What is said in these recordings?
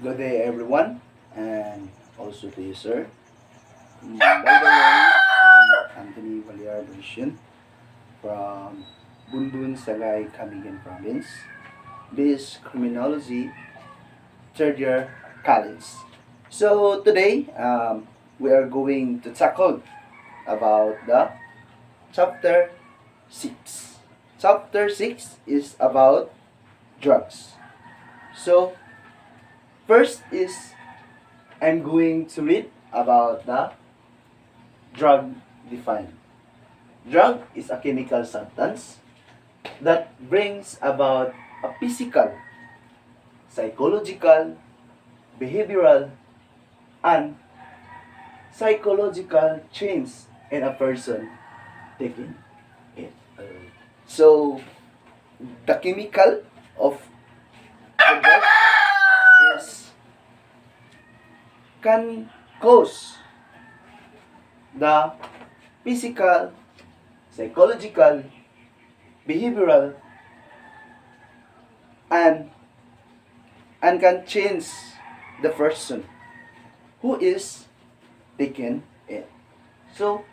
Good day, everyone, and also to you, sir. By the way, I'm Anthony Valiar Version from Bundun Sagay, Camigan Province. This criminology third year college. So today, we are going to tackle about the chapter 6. Chapter 6 is about drugs. So first is I'm going to read about the drug defined. Drug is a chemical substance that brings about a physical, psychological, behavioral, and psychological change in a person taking it. So, the chemical of the drug is can cause the physical, psychological, behavioral, and can change the person who is taking it. So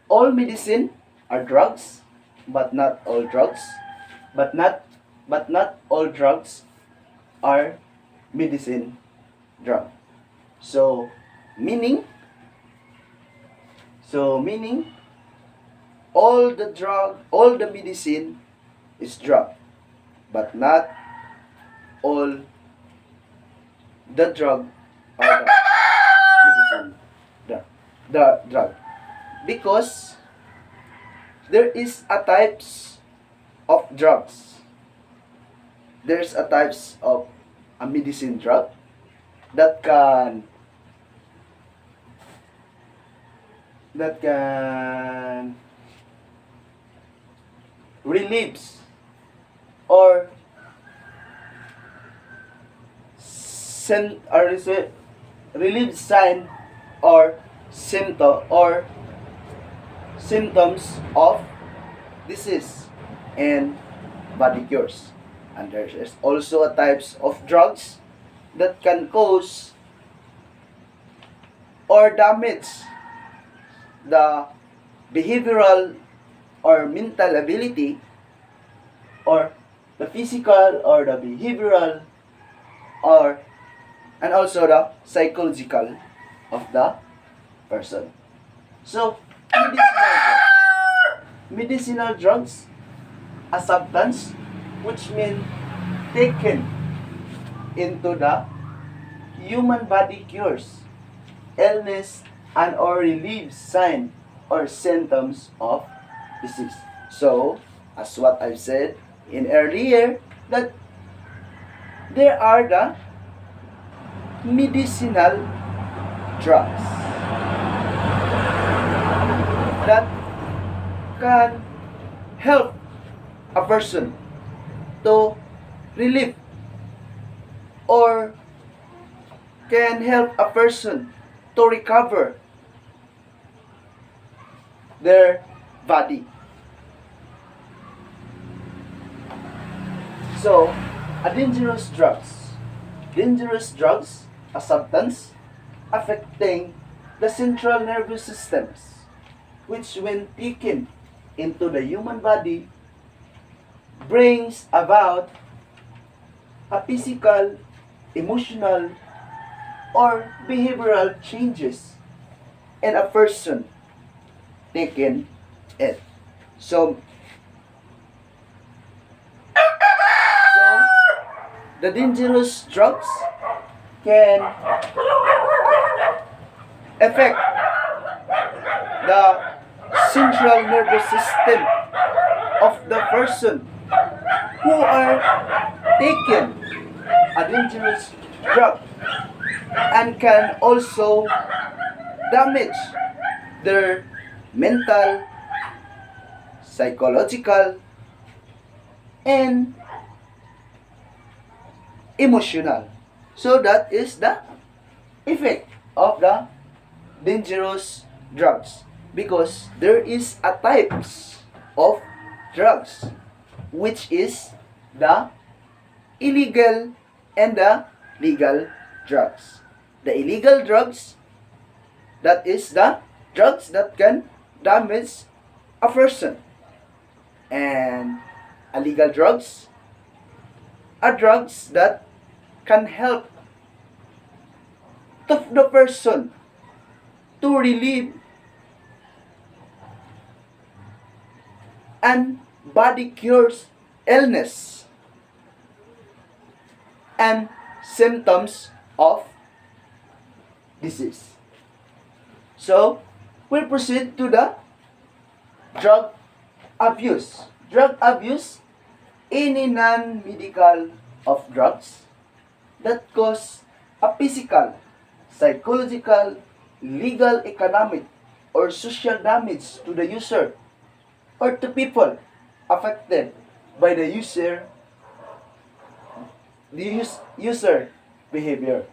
all medicine are drugs, but not all drugs. But not all drugs are medicine drug. So meaning all the medicine is drug, but not all the drug are the medicine the drug, because there is a types of drugs. There's a types of a medicine drug that can relieves or relieve sign or symptoms of disease and body cures. And there is also a types of drugs that can cause or damage the behavioral or mental ability, or the physical or the behavioral, or and also the psychological of the person. So medicinal drugs, a substance which mean taken into the human body, cures illness and or relieves sign or symptoms of disease. So, as what I've said in earlier, that there are the medicinal drugs that can help a person to relieve or can help a person to recover their body. So, dangerous drugs, a substance affecting the central nervous systems, which when taken into the human body brings about a physical, emotional, or behavioral changes in a person taking it. So the dangerous drugs can affect the central nervous system of the person who are taking a dangerous drug, and can also damage their mental, psychological, and emotional. So that is the effect of the dangerous drugs, because there is a types of drugs which is the illegal and the legal drugs. The illegal drugs, that is the drugs that can damage a person. And illegal drugs are drugs that can help the person to relieve and body cures illness and symptoms of disease. So, we'll proceed to the drug abuse. Drug abuse, any non-medical of drugs that cause a physical, psychological, legal, economic, or social damage to the user or to people affected by the user behavior.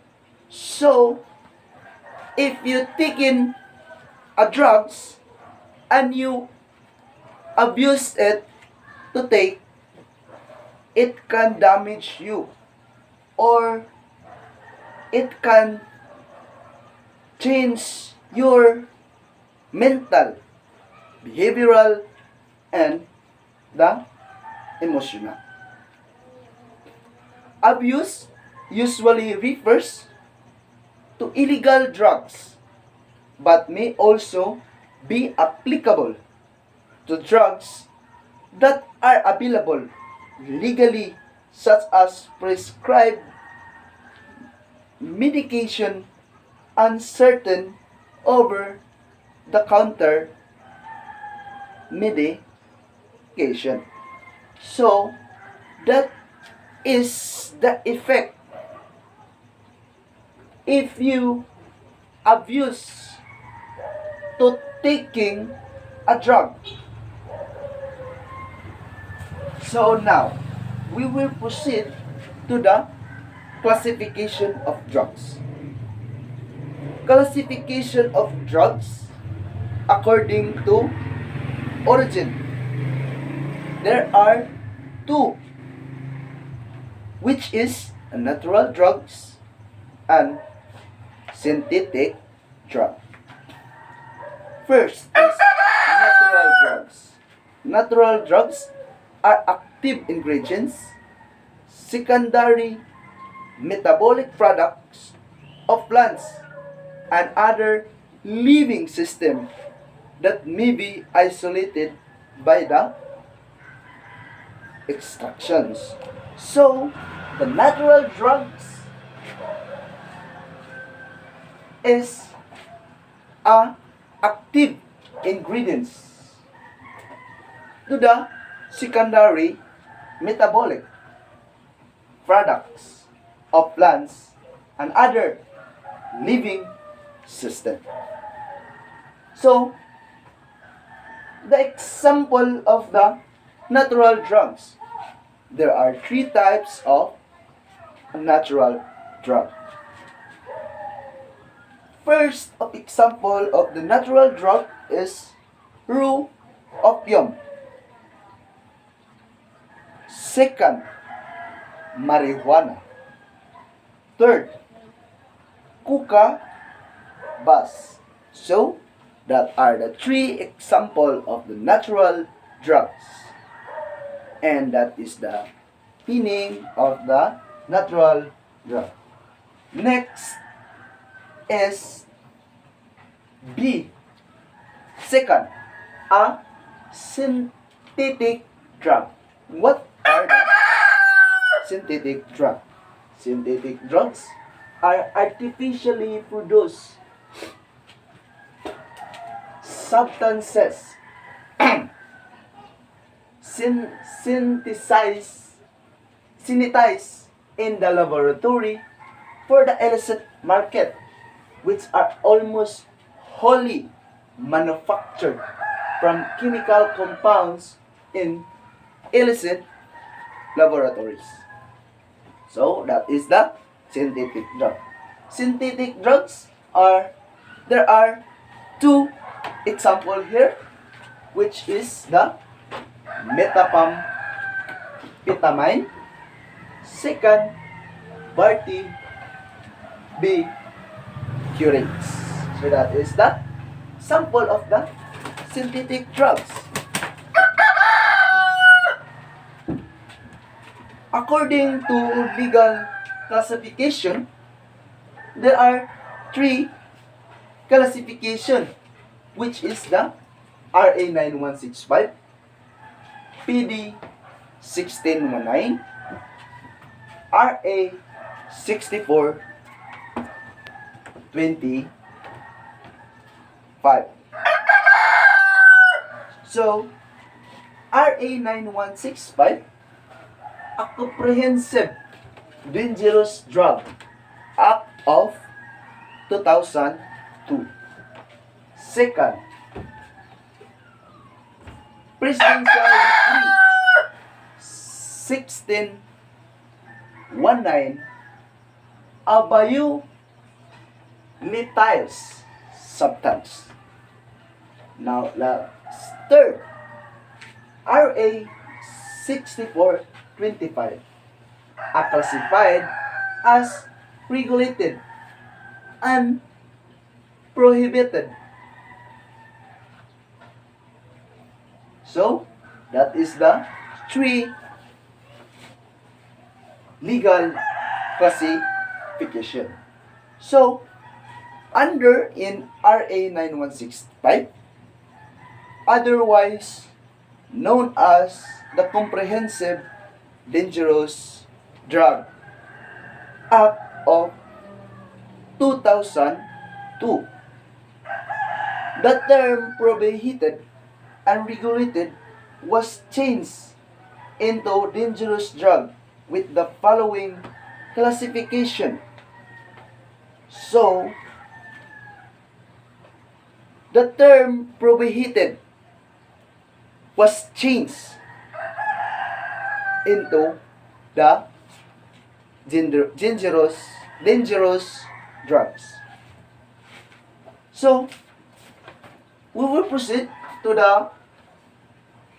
So, if you take in a drugs and you abuse it to take, it can damage you or it can change your mental, behavioral, and the emotional. Abuse usually refers to illegal drugs but may also be applicable to drugs that are available legally, such as prescribed medication and certain over-the-counter medication. So, that is the effect if you abuse to taking a drug. So now, we will proceed to the classification of drugs. Classification of drugs according to origin. There are two, which is natural drugs and synthetic drug. First is natural drugs. Natural drugs are active ingredients, secondary metabolic products of plants and other living systems that may be isolated by the extractions. So, the natural drugs is a active ingredients to the secondary metabolic products of plants and other living system. So, the example of the natural drugs. There are three types of natural drug. First example of the natural drug is raw opium. Second, marijuana. Third, kuka bus. So, that are the three examples of the natural drugs. And that is the meaning of the natural drug. Next is B. Second, a synthetic drug. What are the synthetic drugs? Synthetic drugs are artificially produced substances synthesized in the laboratory for the illicit market, which are almost wholly manufactured from chemical compounds in illicit laboratories. So that is the synthetic drug. Synthetic drugs there are two examples here, which is the methamphetamine, second, barbiturate. be curates. So that is the sample of the synthetic drugs. According to legal classification, there are three classification, which is the RA 9165, PD 1619, RA 6425. So, RA 9165, a Comprehensive Dangerous Drug Act of 2002. Second, Presidential Decree 1619, a bioletile substance. Now, the third, RA 6425, are classified as regulated and prohibited. So, that is the three legal classification. So, under in RA 9165, otherwise known as the Comprehensive Dangerous Drug Act of 2002, the term prohibited and regulated was changed into dangerous drug with the following classification. So, the term prohibited was changed into the dangerous drugs. So, we will proceed to the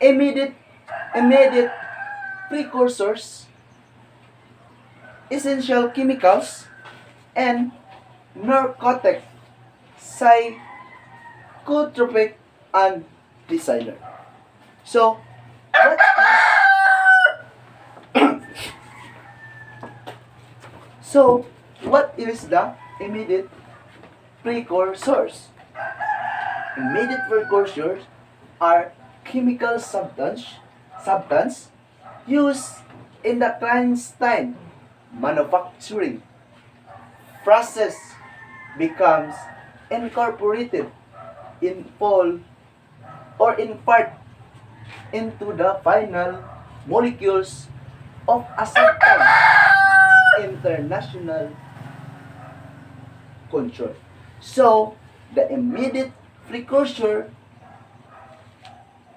immediate precursors, essential chemicals, and narcotic, psychotropic, and designer. So, what is the immediate precursors? Immediate precursors are chemical substance used in the clandestine manufacturing process becomes incorporated in full or in part into the final molecules of a substance international control. So, the immediate precursor,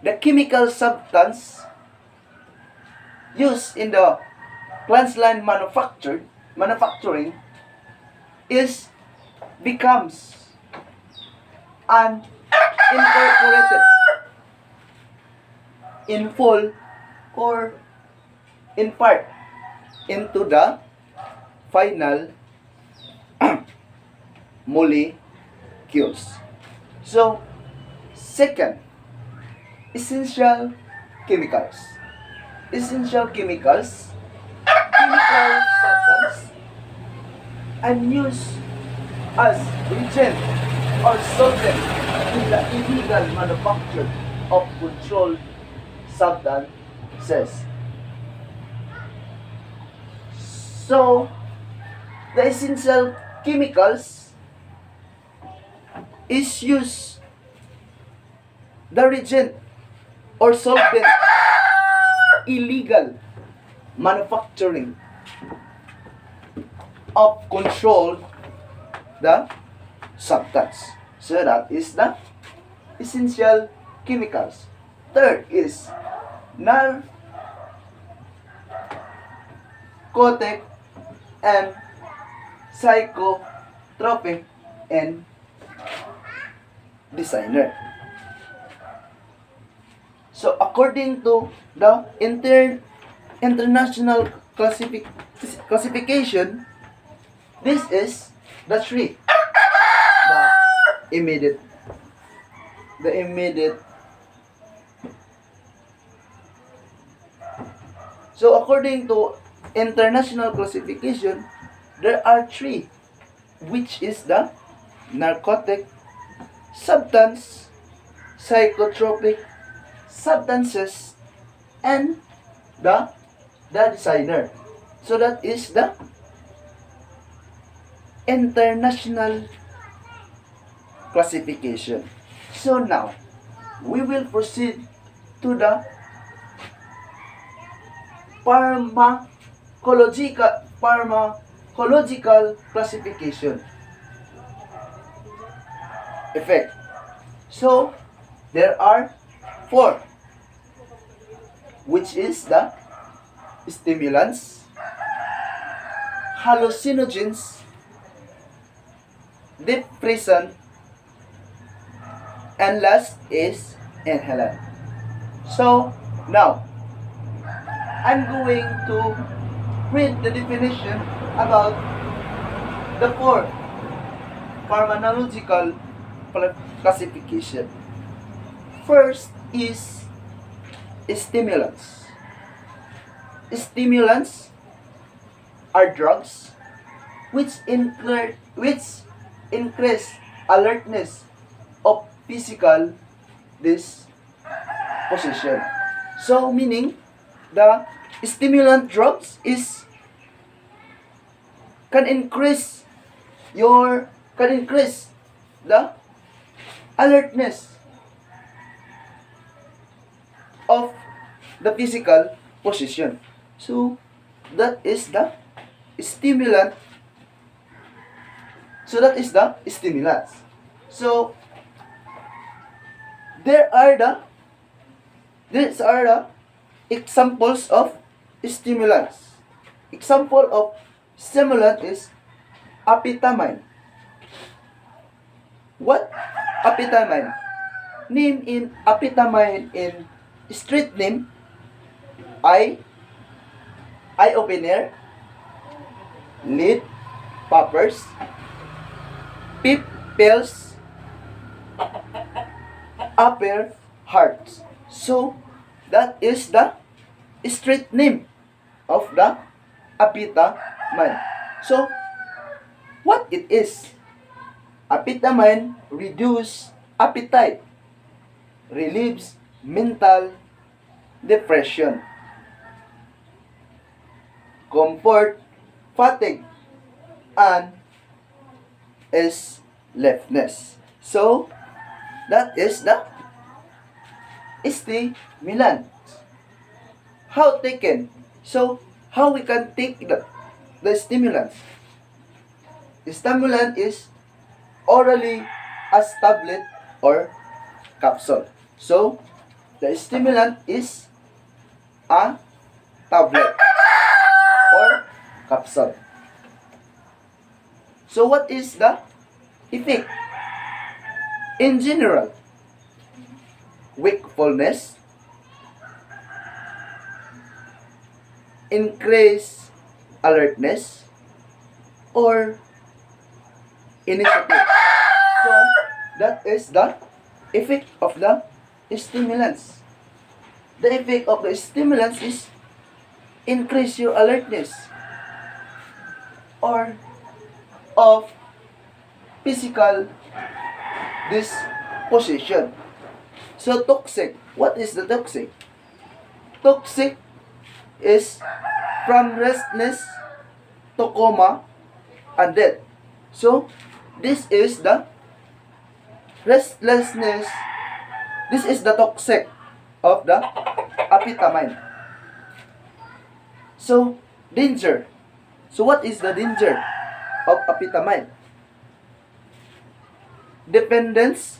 the chemical substance used in the clandestine manufacturing becomes unincorporated in full or in part into the final molecules. So, second, essential chemicals. Essential chemicals, chemical substance, and used as reagent or solvent in the illegal manufacture of controlled substances. So, the essential chemicals is used the reagent or solvent illegal manufacturing of controlled the substance. So that is the essential chemicals. Third is narcotic and psychotropic and designer. So according to the international classification, this is the three. The immediate. The immediate. So according to international classification, there are three, which is the narcotic, substance, psychotropic substances, and the designer. So that is the international classification. So now, we will proceed to the pharmacological classification. Effect. So, there are four, which is the stimulants, hallucinogens, depressant, and last is inhalant. So, now, I'm going to read the definition about the four pharmacological classification. First is stimulants. Stimulants are drugs which increase alertness of physical disposition. So meaning the stimulant drugs can increase the alertness of the physical position. So that is the stimulant. So that is the stimulants. So these are the examples of stimulants. Example of stimulant is amphetamine. What amphetamine? Name in amphetamine in street name, eye opener, lid poppers, pip pills, upper hearts. So that is the street name of the amphetamine. So what it is? Amphetamine reduces appetite, relieves mental depression, comfort, fatigue, and sleepiness. So that is the stimulant. How taken? So how we can take the stimulants? The stimulant is orally as tablet or capsule. So the stimulant is a tablet or capsule. So what is the effect? In general, wakefulness, increase alertness, or initiative. So that is the effect of the stimulants. The effect of the stimulants is increase your alertness or of physical disposition. So toxic. What is the toxic? Toxic is from restlessness to coma and death. So this is the restlessness. This is the toxic of the amphetamine. So danger. So what is the danger of amphetamine? Dependence,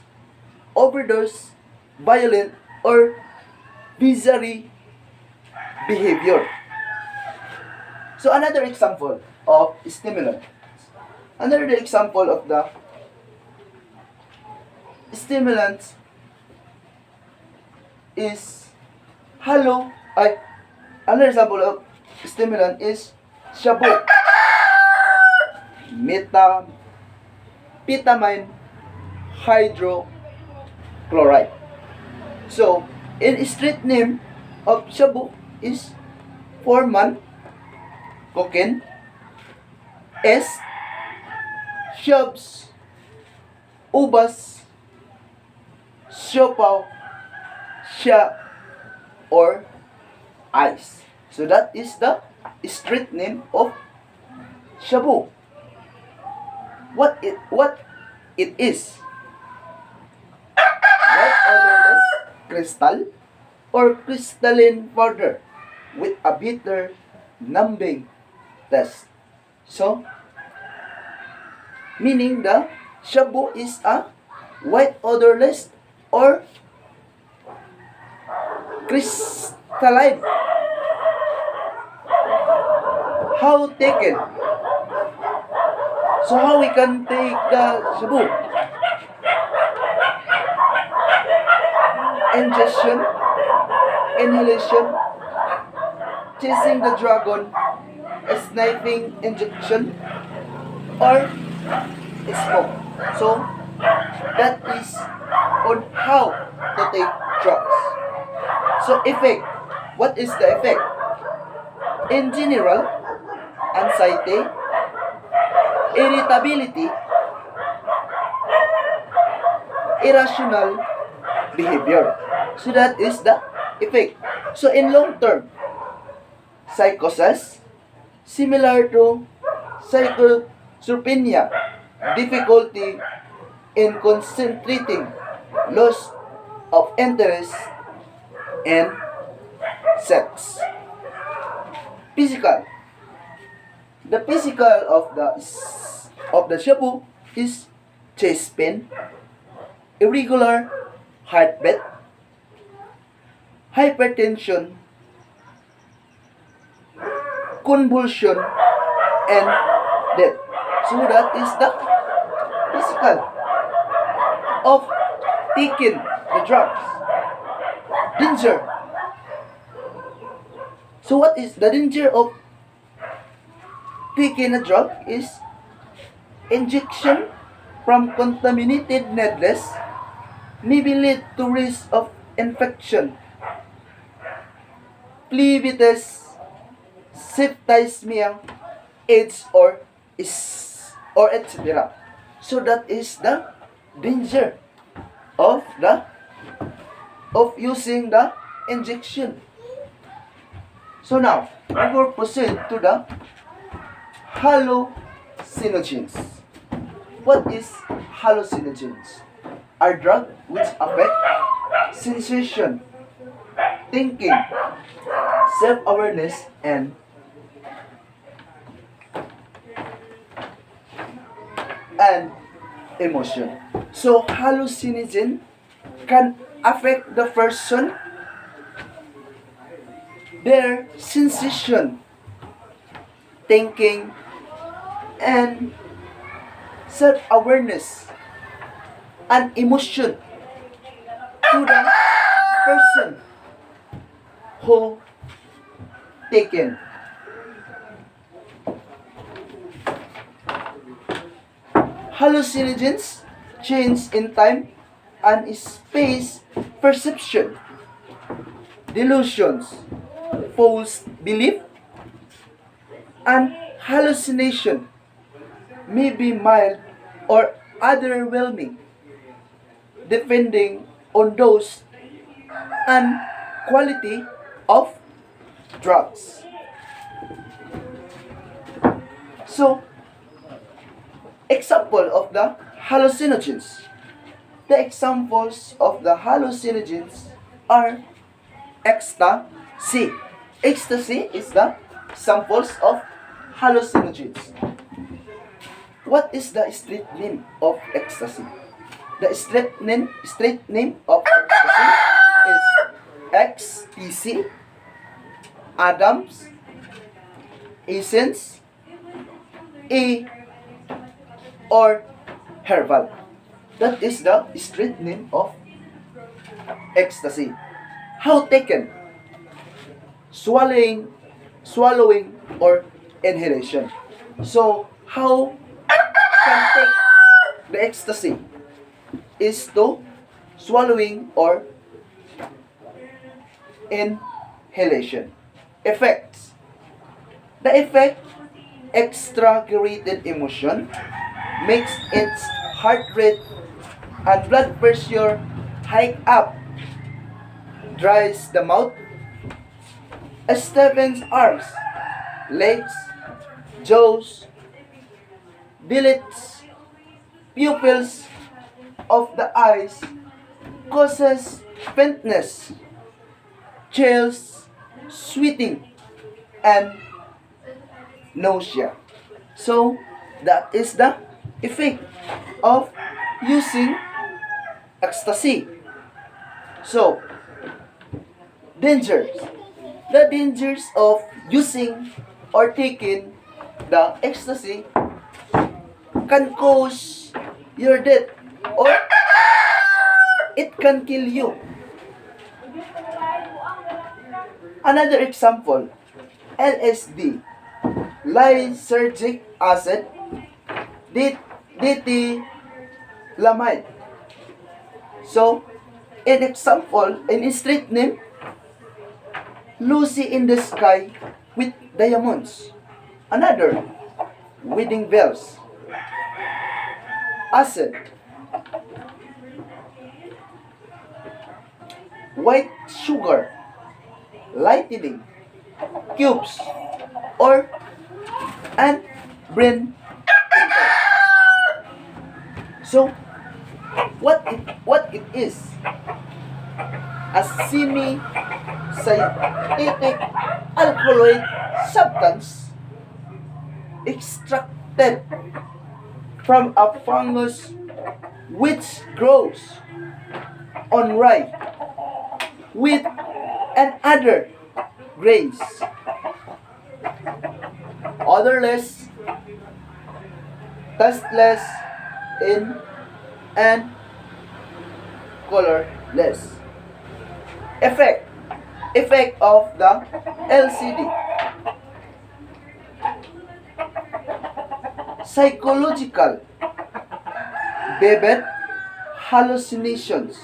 overdose, violent, or bizarre behavior. So another example of stimulant. Another example of the stimulants is another example of stimulant is shabu, methamphetamine hydrochloride. So, in street name of shabu is Foreman, cocaine, S, shrubs, ubas, siopaw, sya, or ice. So that is the street name of shabu. What it is? White odorless crystal or crystalline powder with a bitter numbing taste. So, meaning the shabu is a white odorless or crystalline. How taken? So how we can take the shabu? Ingestion, inhalation, chasing the dragon, a sniping injection, or smoke. So that is on how to take drugs. So effect. What is the effect? In general, anxiety, irritability, irrational behavior. So that is the effect. So in long term, psychosis, similar to schizophrenia, difficulty in concentrating, loss of interest, and sex. Physical. The physical of the shabu is chest pain, irregular heartbeat, hypertension, convulsion, and death. So that is the physical of taking the drugs. Danger. So what is the danger of taking a drug? Is injection from contaminated needles may be lead to risk of infection, phlebitis, septicemia, AIDS, or etc. So that is the danger of using the injection. So now we will proceed to the hallucinogens. What is hallucinogens? Are drugs which affect sensation, thinking, self-awareness, and emotion. So hallucinogen can affect the person, their sensation, thinking, and self-awareness and emotion to the person who taken. Hallucinogens change in time and space perception, delusions, false belief, and hallucination may be mild or underwhelming depending on dose and quality of drugs. So, example of the hallucinogens. The examples of the hallucinogens are ecstasy. Ecstasy is the samples of hallucinogens. What is the street name of ecstasy? The street name of ecstasy is XTC, Adams, Essence, A, or Herbal. That is the street name of ecstasy. How taken? Swallowing, or inhalation. So, how can take the ecstasy is to swallowing or inhalation. Effects. The effect, exaggerated emotion, makes its heart rate and blood pressure hike up, dries the mouth, stiffens arms, legs, jaws, dilates pupils of the eyes, causes faintness, chills, sweating, and nausea. So, that is the effect of using ecstasy. So, dangers. The dangers of using or taking the ecstasy can cause your death or it can kill you. Another example, LSD, lysergic acid, diethylamide. So, in example, in street name, Lucy in the Sky with Diamonds. Another, Wedding Bells. Acid. White sugar. Lightning. Cubes. Or and brain. So, what it is? A semi-synthetic alkaloid substance extracted from a fungus which grows on rye, wheat, and other grains. Odorless, tasteless, and colorless. Effect of the LCD. Psychological. Vivid hallucinations,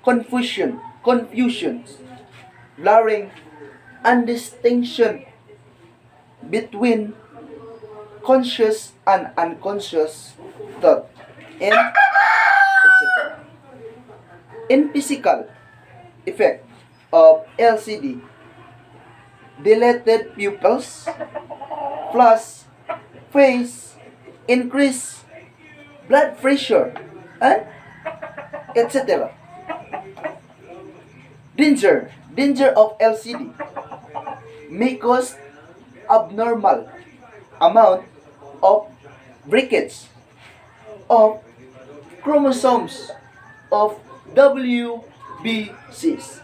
confusions, blurring, undistinction between conscious and unconscious thought, and etc. In physical effect of LCD, dilated pupils, flush, face, increase blood pressure, and etc. Danger of LCD may cause abnormal amount of breakage of chromosomes of WBCs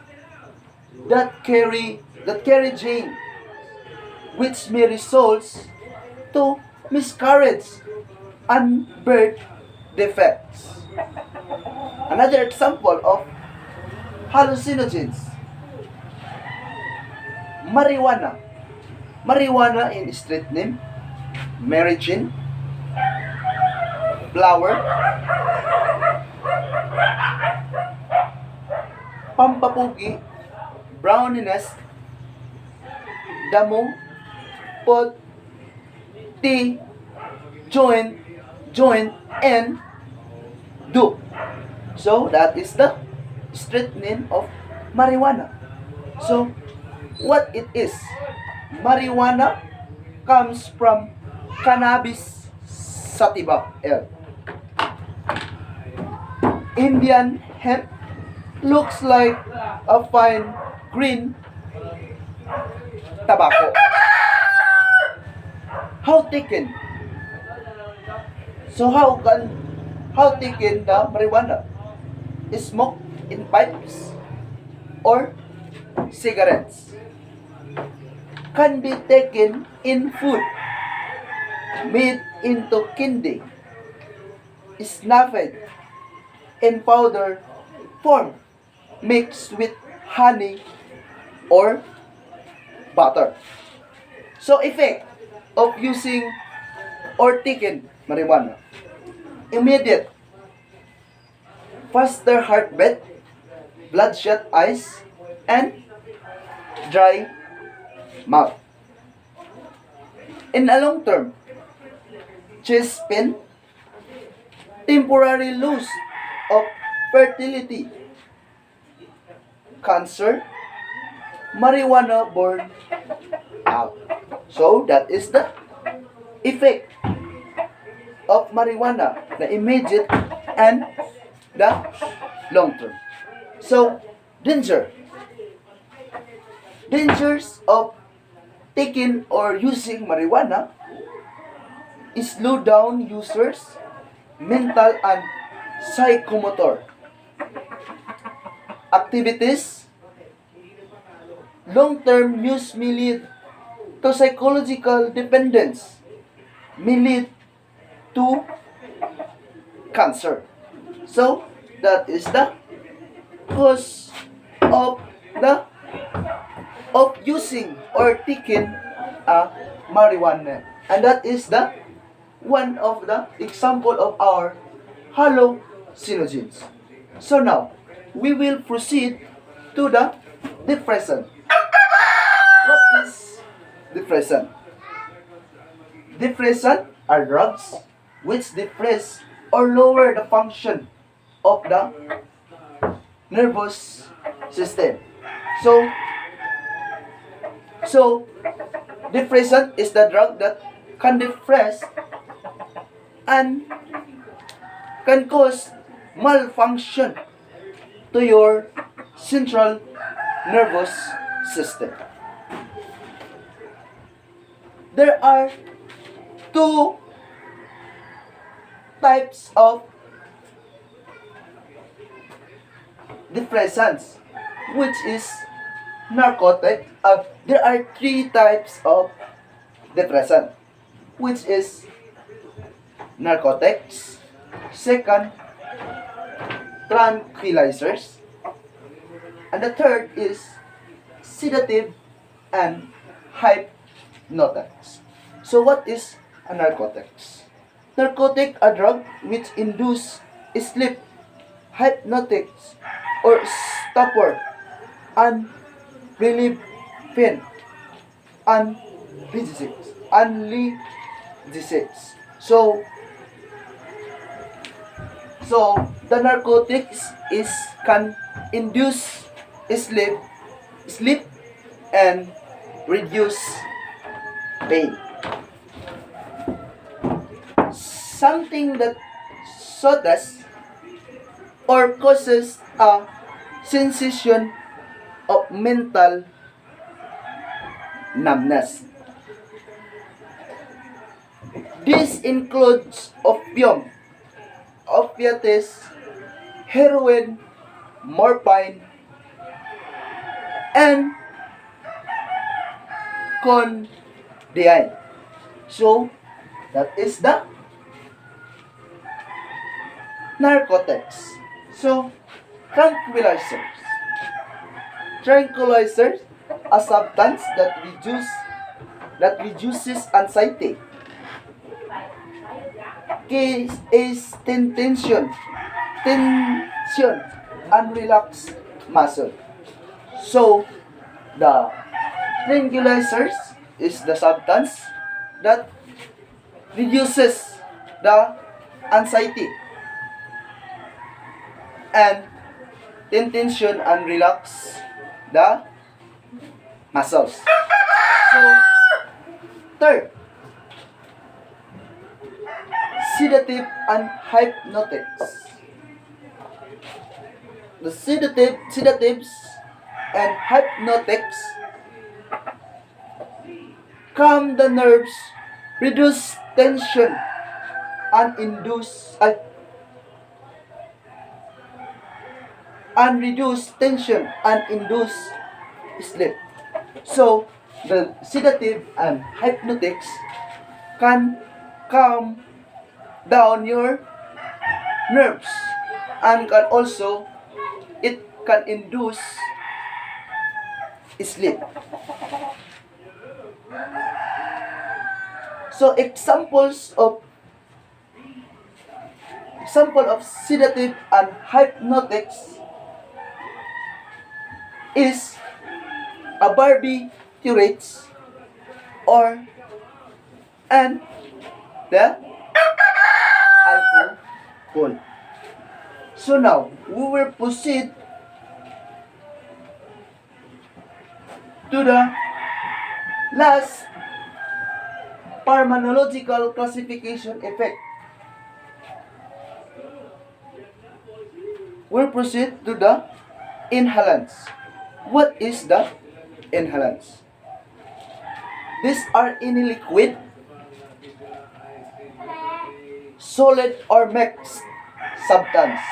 that carry gene, which may result to miscarriage and birth defects. Another example of hallucinogens. Marijuana. Marijuana in street name, Mary Jane, flower, pampapugi, browniness, damo, pot, tea, joint, and do. So that is the street name of marijuana. So what it is? Marijuana comes from cannabis sativa L. Indian hemp looks like a fine green tobacco. How taken? So how taken the marijuana? Smoke in pipes or cigarettes. Can be taken in food, made into candy, snuffed in powder form, mixed with honey or butter. So effect of using or taking marijuana. immediate, faster heartbeat, bloodshot eyes, and dry mouth. In a long term, chest pain, temporary loss of fertility, cancer, marijuana burn out. So that is the effect of marijuana, the immediate and the long term. So, dangers of taking or using marijuana is slow down users' mental and psychomotor activities. Long-term use may lead to psychological dependence, may lead to cancer. So, that is the cause of the of using or taking marijuana. And that is the one of the example of our hallucinogens. So now, we will proceed to the depression. What is depression? Depression are drugs which depress or lower the function of the nervous system. So depression is the drug that can depress and can cause malfunction to your central nervous system. There are two types of depressants, which is narcotic. There are three types of depressant, which is narcotics, second, tranquilizers, and the third is sedative and hypnotics. So what is a narcotics? Narcotic a drug which induce sleep, hypnotics, or stupor, and relieve pain, and disease. So the narcotics can induce sleep and reduce pain. Something that soothes or causes a sensation of mental numbness. This includes opium, opiates, heroin, morphine, and codeine. So, that is the narcotics. So, tranquilizers. Tranquilizers, a substance that reduces anxiety, is tension, and relax muscle. So, the tranquilizers is the substance that reduces the anxiety and tension and relax the muscles. So, third, sedative and hypnotics. The sedatives and hypnotics calm the nerves, reduce tension, and induce sleep. So, the sedative and hypnotics can calm down your nerves and it can induce sleep. So, examples of example of sedative and hypnotics is a barbiturates or and the alcohol. So now we will proceed to the last pharmacological classification effect. We'll proceed to the inhalants. What is the inhalants? These are any liquid, solid or mixed substance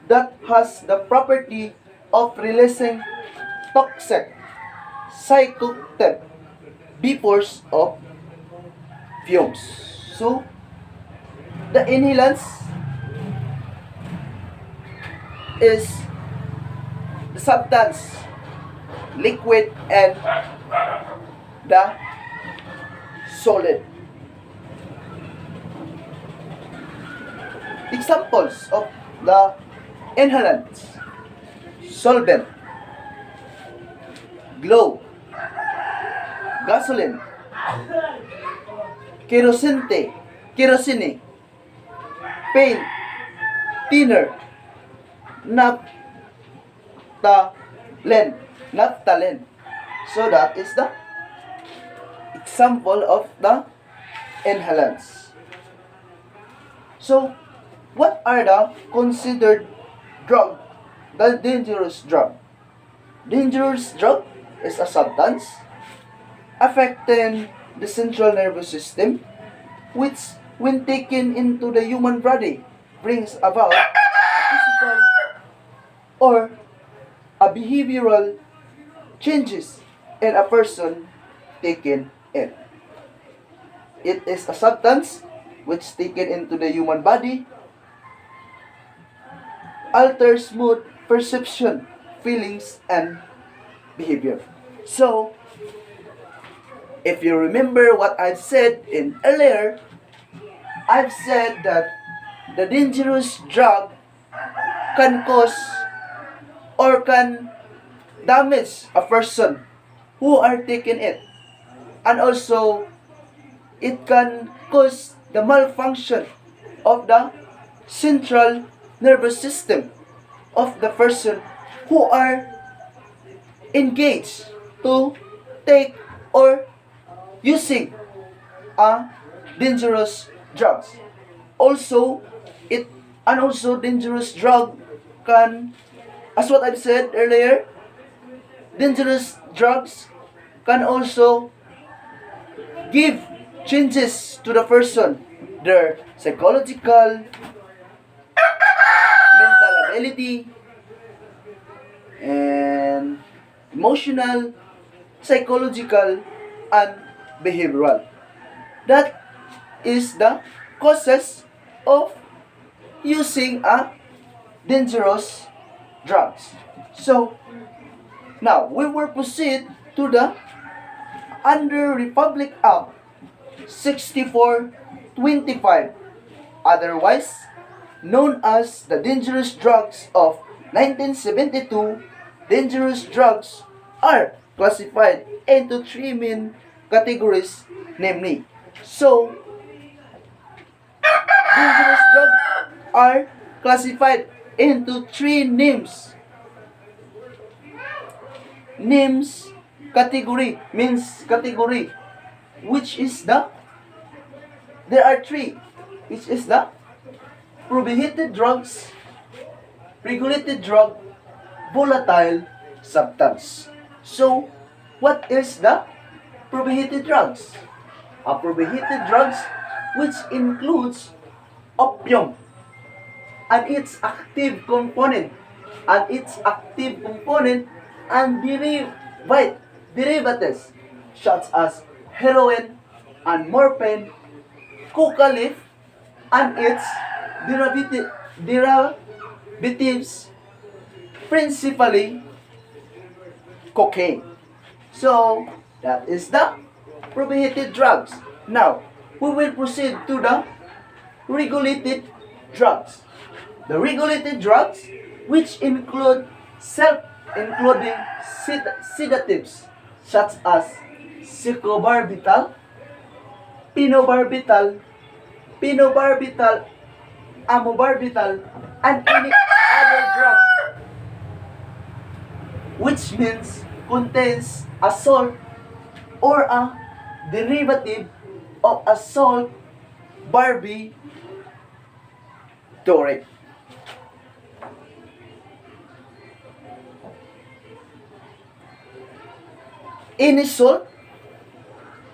that has the property of releasing toxic psychoactive vapors of fumes. So, the inhalants is the substance, liquid and the solid. Examples of the inhalants: solvent, glow, gasoline, kerosene, paint, thinner, naphthalene. So that is the example of the inhalants. So, what are the considered drug? The dangerous drug. Dangerous drug is a substance affecting the central nervous system, which, when taken into the human body, brings about a physical or a behavioral changes in a person taken it. It is a substance which, taken into the human body, alters mood, perception, feelings, and behavior. So, if you remember what I've said in earlier, I've said that the dangerous drug can cause or can damage a person who are taking it, and also it can cause the malfunction of the central nervous system of the person who are engaged to take or using a dangerous drugs. Also, dangerous drug can, as what I've said earlier, dangerous drugs can also give changes to the person, their psychological, mental ability, and emotional, psychological, and behavioral. That is the causes of using a dangerous drugs. So, now we will proceed to the under Republic Act 6425, otherwise known as the Dangerous Drugs of 1972. Dangerous drugs are classified into three main categories, namely. So, dangerous drugs are classified into three names category, which is the, there are three, which is the prohibited drugs, regulated drug, volatile substance. So, what is the prohibited drugs? A prohibited drugs which includes opium and its active component and derivatives such as heroin and morphine, coca leaf and its derivatives, principally cocaine. So, that is the prohibited drugs. Now, we will proceed to the regulated drugs. The regulated drugs, which include including sedatives such as secobarbital, phenobarbital, amobarbital, and any other drug, which means contains a salt or a derivative of a salt barbiturate. Any salt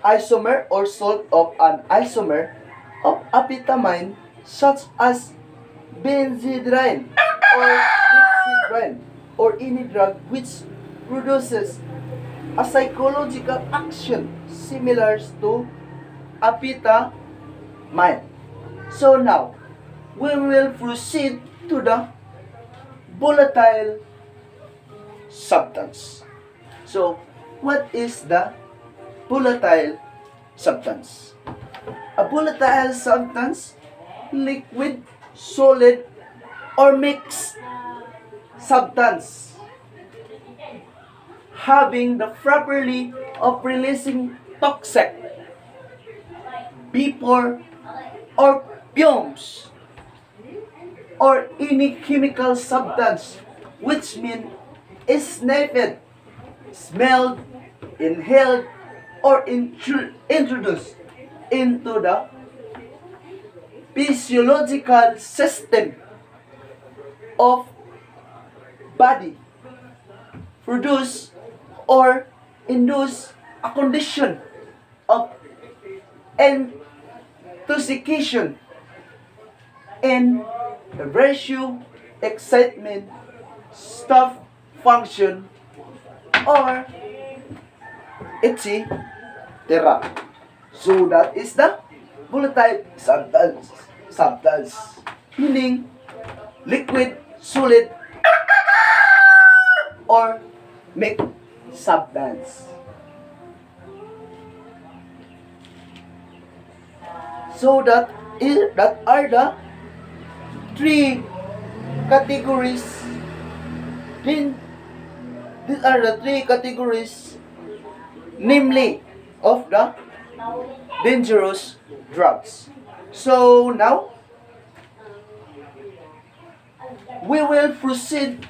isomer or salt of an isomer of amphetamine such as benzedrine or dexedrine or any drug which produces a psychological action similar to amphetamine. So now, we will proceed to the volatile substance. So, what is the volatile substance? A volatile substance, liquid, solid, or mixed substance having the property of releasing toxic vapor or fumes or any chemical substance which mean is sniffed, smelled, inhaled, or introduced into the physiological system of body, produce or induce a condition of intoxication and ratio, excitement, stuff function, or etc. So that is the volatile substance, meaning liquid, solid, or mixed substance. So that are the three categories. These are the three categories, namely of the dangerous drugs. So now we will proceed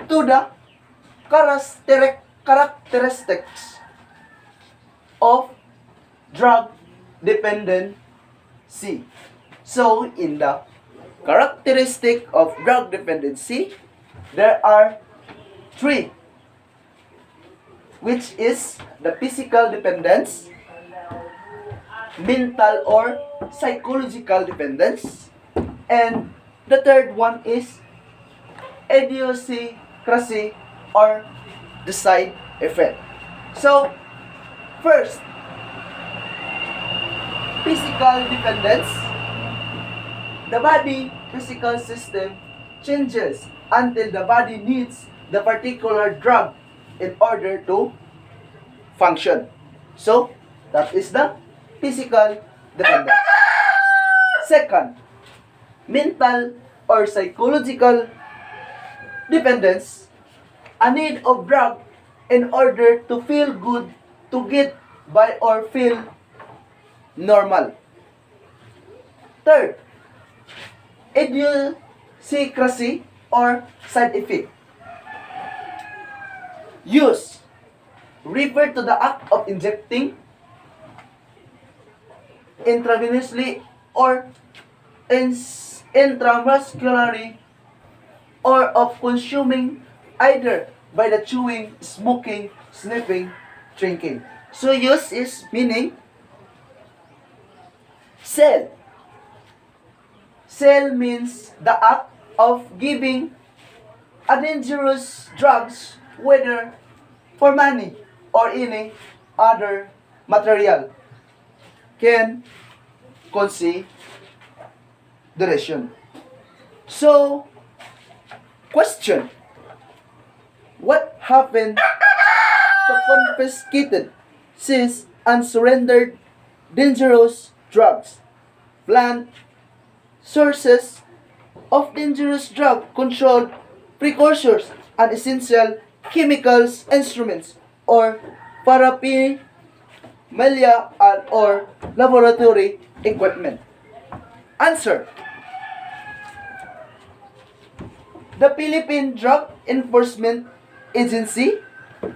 to the characteristics of drug dependency. So in the characteristic of drug dependency, there are three, which is the physical dependence, mental or psychological dependence, and the third one is idiosyncrasy or the side effect. So, first, physical dependence. The body physical system changes until the body needs the particular drug in order to function. So, that is the physical dependence. Second, mental or psychological dependence, a need of drug in order to feel good, to get by or feel normal. Third, idiosyncrasy or side effect. Use refer to the act of injecting intravenously or intramuscularly, or of consuming either by the chewing, smoking, sniffing, drinking. So use is meaning sell. Sell means the act of giving a dangerous drugs, whether for money or any other material, can consideration. So, question: what happened to confiscated, seized, and surrendered dangerous drugs plant sources of dangerous drug controlled precursors and essential chemicals instruments or paraphernalia and or laboratory equipment. Answer. The Philippine Drug Enforcement Agency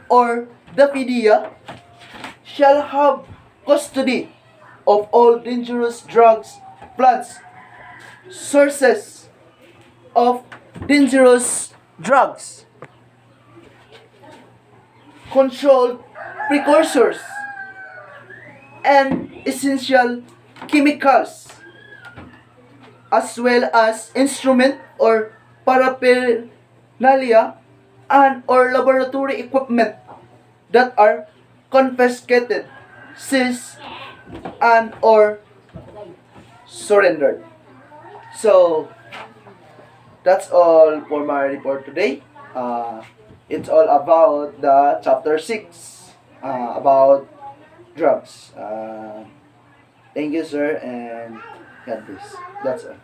or the PDEA shall have custody of all dangerous drugs, plants, sources of dangerous drugs, controlled precursors, and essential chemicals, as well as instrument or paraphernalia and or laboratory equipment that are confiscated, seized, and or surrendered. So that's all for my report today. It's all about the chapter 6 about drugs. Thank you, sir, and God bless. That's all.